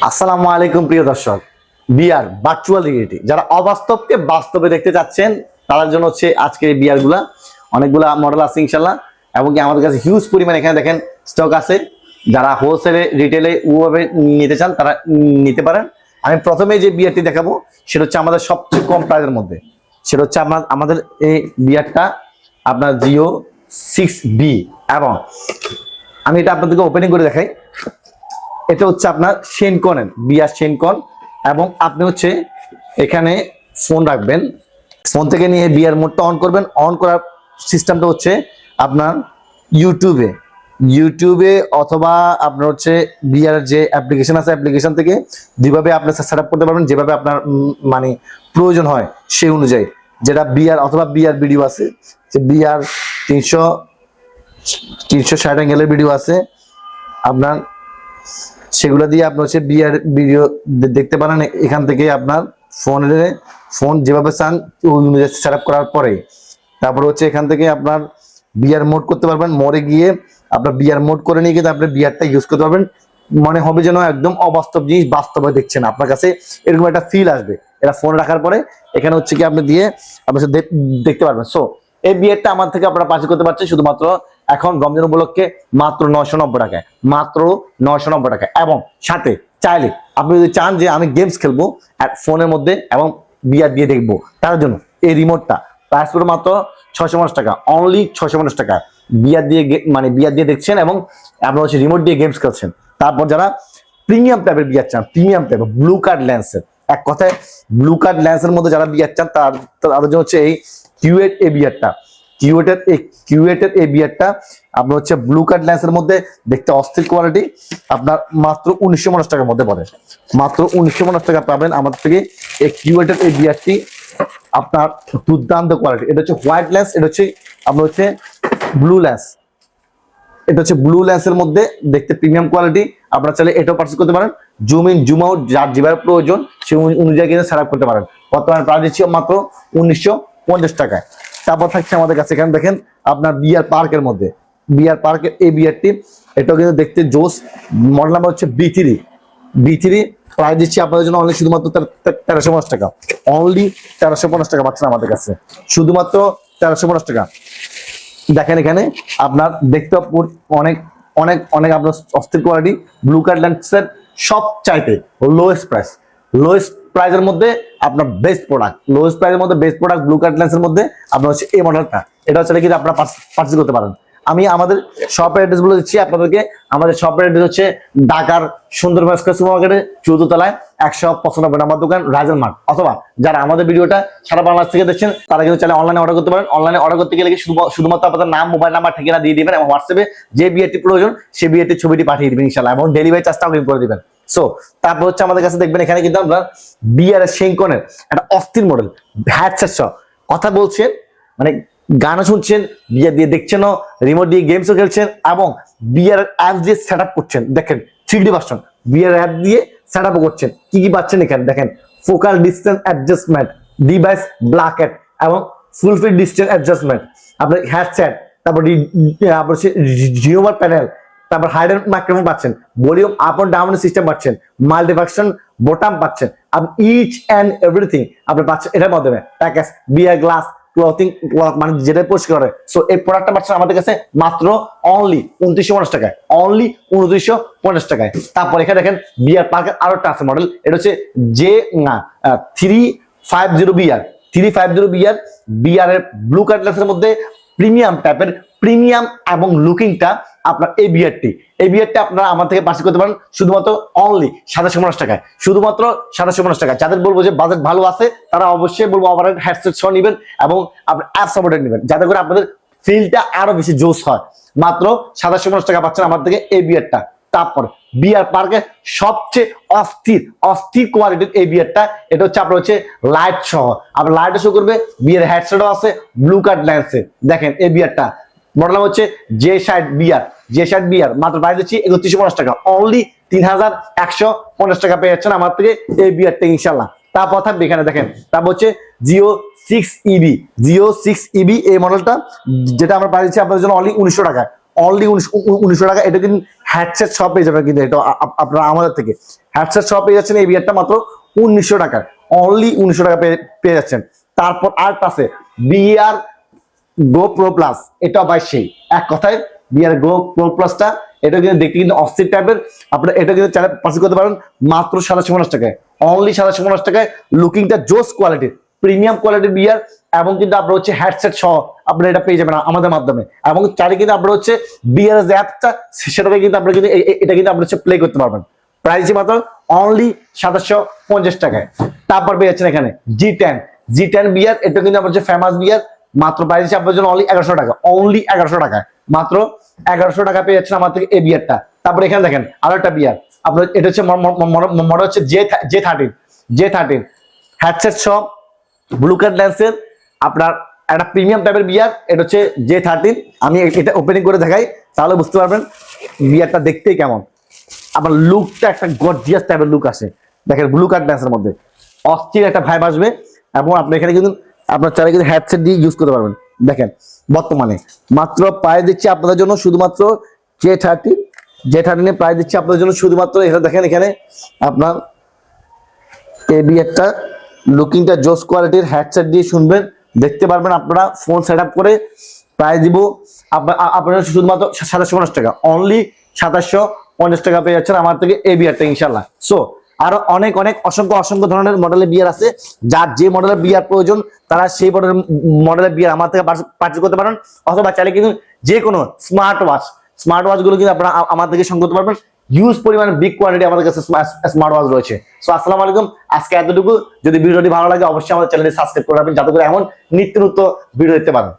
আসসালামু আলাইকুম প্রিয় দর্শক। বিআর ভার্চুয়াল রিয়েলিটি যারা অবাস্তবকে বাস্তবে দেখতে চাচ্ছেন তাদের জন্য হচ্ছে আজকে এই বিআর গুলা অনেকগুলা মডেল আছে ইনশাল্লাহ, এবং কি আমাদের কাছে হিউজ পরিমাণ এখানে দেখেন স্টক আছে। যারা হোলসেলে রিটেলে ওভাবে নিতে চান তারা নিতে পারেন। আমি প্রথমে যে বিআরটি দেখাবো সেটা হচ্ছে আমাদের সবচেয়ে কম প্রাইসের মধ্যে, সেটা হচ্ছে আমাদের এই বিআরটা আপনার জিও 6B, এবং আমি এটা আপনাদেরকে ওপেনিং করে দেখাই। এটা হচ্ছে আপনার শেনকনের বিআর শেনকন, এবং আপনি হচ্ছে এখানে ফোন রাখবেন, ফোন থেকে নিয়ে বিআর মোডটা অন করবেন। অন করার সিস্টেমটা হচ্ছে আপনার ইউটিউবে অথবা আপনার হচ্ছে বিআর যে অ্যাপ্লিকেশন আছে অ্যাপ্লিকেশন থেকে যেভাবে আপনি সেট আপ করতে পারবেন, যেভাবে আপনার মানে প্রয়োজন হয় সেই অনুযায়ী। যেটা বিআর অথবা বিআর ভিডিও আছে, যে বিআর 360 অ্যাঙ্গেলের ভিডিও আছে আপনার, সেগুলো দিয়ে আপনি হচ্ছে বিআর ভিডিও দেখতে পারেন। এখান থেকে আপনার ফোন যেভাবে চান ওই অনুযায়ী সেট আপ করার পরে তারপর হচ্ছে এখান থেকে আপনার বিআর মোড করতে পারবেন। মোডে গিয়ে আপনার বিআর মোড করে নিয়ে কিন্তু আপনি বিআরটা ইউজ করতে পারবেন। মনে হবে যেন একদম অবাস্তব জিনিস বাস্তবে দেখছেন, আপনার কাছে এরকম একটা ফিল আসবে। এটা ফোন রাখার পরে এখানে হচ্ছে কি আপনি দিয়ে আপনি দেখতে পারবেন। সো এই বিআরটা আমার থেকে আপনারা পারচেজ করতে পারছেন শুধুমাত্র এখন রমজান উপলক্ষে মাত্র 990 টাকায়, মাত্র 990 টাকা। এবং সাথে চাইলে আপনি যদি চান যে আমি গেমস খেলবো ফোনের মধ্যে এবং বিআর দিয়ে দেখবো, তার জন্য এই রিমোটটা প্রাইস পড়ে মাত্র 650 টাকা, অনলি 650 টাকা। বিআর দিয়ে বিআর দিয়ে দেখছেন এবং আপনার হচ্ছে রিমোট দিয়ে গেমস খেলছেন। তারপর যারা প্রিমিয়াম টাইপের বিআর চান, প্রিমিয়াম টাইপের ব্লু কার্ড লেন্সের, এক কথায় ব্লু কার্ড লেন্সের মধ্যে যারা বিআর চান তাদের জন্য হচ্ছে এই কিউএট এ বিআরটা। কিউএটের এই বিআরটা আপনার হচ্ছে ব্লু কার্ড লেন্সের মধ্যে দেখতে অস্থির কোয়ালিটি, আপনার মাত্র 1950 টাকার মধ্যে পড়ে। মাত্র 1950 টাকা পাবেন আমাদের থেকে এই কিউএটের এই বিআরটি। আপনার দুর্দান্ত কোয়ালিটি। এটা হচ্ছে হোয়াইট লেন্স, এটা হচ্ছে আপনার হচ্ছে ব্লু লেন্স। এটা হচ্ছে ব্লু লেন্সের মধ্যে দেখতে প্রিমিয়াম কোয়ালিটি। আপনারা চাইলে এটাও পারচেজ করতে পারেন। জুম ইন জুম আউট যার যেভাবে প্রয়োজন সে অনুযায়ী কিন্তু সেট আপ করতে পারেন। বর্তমানে প্রাইস দিচ্ছি মাত্র 1950 টাকায়। তারপর থাকছে আমাদের কাছে এখানে দেখেন আপনার বিআর পার্কের মধ্যে, বিআর পার্কের এই বিআরটি, এটাও কিন্তু দেখতে জোস। মডেল নাম্বার হচ্ছে বি3। প্রাইস দিচ্ছি আপনাদের জন্য অনলি শুধুমাত্র 1350 টাকা, অনলি 1350 টাকা পাচ্ছেন আমাদের কাছে, শুধুমাত্র 1350 টাকা। দেখেন এখানে আপনার দেখতে অনেক অনেক অনেক আপনার অস্থির কোয়ালিটি। ব্লু কার্ড লেন্সের সব চাইতে লোয়েস্ট প্রাইসের মধ্যে আপনার বেস্ট প্রোডাক্ট, লোয়েস্ট প্রাইসের মধ্যে বেস্ট প্রোডাক্ট ব্লু কার্ড লেন্সের মধ্যে আপনার হচ্ছে এই মডেলটা। এটা হচ্ছে কিন্তু আপনারা পারচেজ করতে পারেন। আমি আমাদের শপের অ্যাড্রেস বলে দিচ্ছি আপনাদেরকে। আমাদের শপের অ্যাড্রেস হচ্ছে ঢাকার সুন্দরবন স্কয়ার সুপার মার্কেটের 14 তলায় 195 নম্বর দোকান রাজেল মার্ট। অথবা যারা আমাদের ভিডিওটা সারা বাংলাদেশ থেকে দেখছেন তারা কিন্তু চাইলে অনলাইনে অর্ডার করতে পারেন। অনলাইনে অর্ডার করতে গেলে শুধুমাত্র আপনাদের নাম, মোবাইল নাম্বার, ঠিকানা দিয়ে দিবেন এবং হোয়াটসঅ্যাপে যে বিআরটি প্রয়োজন সেই বিআরটির ছবিটি পাঠিয়ে দিবেন ইনশাআল্লাহ, এবং ডেলিভারি চার্জটাও করে দিবেন। সো তারপর হচ্ছে আমাদের কাছে দেখবেন এখানে কিন্তু আমরা বিআর শেনকনের একটা অস্থির মডেল হ্যাডসেট সহ কথা বলছেন, মানে গানও শুনছেন, বিআর দিয়ে দেখছেন, রিমোট দিয়ে গেমসও খেলছেন, এবং বিআর অ্যাপ দিয়ে সেট আপ করছেন। দেখেন 3D ভার্সন বিআর অ্যাপ দিয়ে সেট আপও করছেন। কি কি পাচ্ছেন এখানে দেখেন, ফোকাল ডিস্টেন্স অ্যাডজাস্টমেন্ট, ডিভাইস ব্ল্যাকেট এবং ফুল ফিট ডিস্টেন্স অ্যাডজাস্টমেন্ট, আপনার হ্যাডসেট, তারপর জিওমার প্যানেল, তারপর হাইডেন মাইক্রোফোন পাচ্ছেন, volume up and down system পাচ্ছেন, মাল্টিফাংশন বোতাম পাচ্ছেন, আপনি ইচ এন্ড এভরিথিং আপনি পাচ্ছেন এটার মাধ্যমে। প্যাকেজ বিআর গ্লাস ক্লথিং, মানে যেটা পরিষ্কার করে। সো এই প্রোডাক্টটা পাচ্ছেন আমাদের কাছে মাত্র অনলি 2950 টাকায়, অনলি 2950 টাকায়। তারপর এখানে দেখেন বিআর পার্কের আরো একটা আছে মডেল, এটা হচ্ছে যে 350 বিআর। বিআর এর ব্লু কার্ড লেন্সের মধ্যে প্রিমিয়াম টাইপের, প্রিমিয়াম এবং লুকিংটা আপনার এই বিআরটি আপনারা আমার থেকে পারচেজ করতে পারেন শুধুমাত্র অনলি 2750 টাকায়, শুধুমাত্র 2750 টাকা। যাদের বলবো যে বাজেট ভালো আছে তারা অবশ্যই বলবো ওভারহেড হেডসেট সহ নেবেন এবং আপনার অ্যাপ সাপোর্টেড নেবেন, যাতে করে আপনাদের ফিলটা আরো বেশি জোস হয়। মাত্র 2750 টাকা পাচ্ছেন আমার থেকে এই বিআরটা। তারপর বিআর পার্কের সবচেয়ে অস্থির কোয়ালিটির এই বিআরটা, এটা হচ্ছে আপনার হচ্ছে লাইট সহ, আপনার লাইটও শো করবে, বিআর হেডসেটও আছে ব্লু কার্ড লেন্সে। দেখেন এই বিআরটা মডেল হচ্ছে জে60 বিআর, মাত্র প্রাইস দিচ্ছি 3150 টাকা, অনলি 3150 টাকা পেয়ে যাচ্ছেন আমার থেকে এই বিআরটা ইনশাল্লাহ। তারপর থাকবে এখানে দেখেন, তারপর হচ্ছে জিও 6EB এই মডেলটা, যেটা আমরা প্রাইস দিচ্ছি আপনাদের জন্য অনলি 1900 টাকায়, অনলি 1900 টাকা। এটা কিন্তু হ্যাডসেট সব পেয়ে যাবেন, কিন্তু এটা আপনারা আমাদের থেকে হ্যাডসেট সব পেয়ে যাচ্ছেন এই বিয়ারটা মাত্র 1900 টাকা, অনলি 1900 টাকা পেয়ে যাচ্ছেন। তারপর আর আছে বিআর গো প্রো প্লাস, এটা ভাই সেই এক কথায় বিআর গো প্রো প্লাসটা, এটা কিন্তু দেখতে কিন্তু অস্থির টাইপের। আপনারা এটা কিন্তু চাইলে পারচেজ করতে পারেন মাত্র 2750 টাকায়, অনলি 2750 টাকায়। লুকিংটা জোস কোয়ালিটির, প্রিমিয়াম কোয়ালিটির বিয়ার, এবং কিন্তু আপনার হচ্ছে হ্যাডসেট সহ আপনারা এটা পেয়ে যাবেন আমাদের মাধ্যমে। এবং চাইলে কিন্তু আপনার হচ্ছে বিআর যে অ্যাপটা সেটাকে কিন্তু আপনারা কিন্তু এটা কিন্তু আপনারা হচ্ছে প্লে করতে পারবেন। প্রাইস মাত্র অনলি 2750 টাকায়। তারপর পেয়ে যাচ্ছেন এখানে জি10 বিয়ার, এটা কিন্তু আপনার হচ্ছে ফেমাস বিয়ার, মাত্র প্রাইস হিসেবে আপনার জন্য অনলি 1100 টাকা, অনলি 1100 টাকা, মাত্র 1100 টাকা পেয়ে যাচ্ছেন আমার থেকে এই বিয়ারটা। তারপর এখানে দেখেন আরো একটা বিয়ার, আপনার এটা হচ্ছে মডেল হচ্ছে জে13 হ্যাডসেট সহ ব্লু কার্ড লেন্সের আপনার একটা প্রিমিয়াম টাইপের বিয়ার, এটা হচ্ছে জে13। আমি এটা ওপেনিং করে দেখাই তাহলে বুঝতে পারবেন বিয়ারটা দেখতেই কেমন। আপনার লুকটা একটা গর্জিয়াস টাইপের লুক আসে, দেখেন ব্লু কার্ড লেন্সের মধ্যে অস্থির একটা ভাইব আসবে। এবং আপনি এখানে কিন্তু আপনার চাইলে কিন্তু হ্যাডসেট দিয়ে ইউজ করতে পারবেন। দেখেন বর্তমানে মাত্র প্রাইস দিচ্ছি আপনাদের জন্য শুধুমাত্র জে13 প্রাইস দিচ্ছি আপনাদের জন্য শুধুমাত্র, এখানে দেখেন এখানে আপনার এই বিয়ারটা লুকিংটা জোস কোয়ালিটির, হ্যাডসেট দিয়ে শুনবেন, দেখতে পারবেন আপনারা ফোন সেট আপ করে। প্রাইস দিব আপনারা শুধুমাত্র 2750 টাকা, অনলি 2750 টাকা পেয়ে যাচ্ছেন আমার থেকে এই বিয়ারটা ইনশাল্লাহ। সো আরো অনেক অসংখ্য ধরনের মডেলের বিয়ার আছে, যার যে মডেলের বিয়ার প্রয়োজন তারা সেই মডেলের বিয়ার আমার থেকে পারচেজ করতে পারেন। অথবা চাইলে কিন্তু যে কোনো স্মার্ট ওয়াচ গুলো কিন্তু আপনারা আমার থেকে সংগ্রহ করতে পারবেন। হিউজ পরিমাণে বিগ কোয়ান্টিটি আমাদের কাছে স্মার্ট ওয়াচ রয়েছে। সো আসসালামু আলাইকুম, আজকে এতটুকু। যদি ভিডিওটি ভালো লাগে অবশ্যই আমাদের চ্যানেলটি সাবস্ক্রাইব করে রাখবেন, যাতে করে এমন নিত্য নতুন ভিডিও দেখতে পারেন।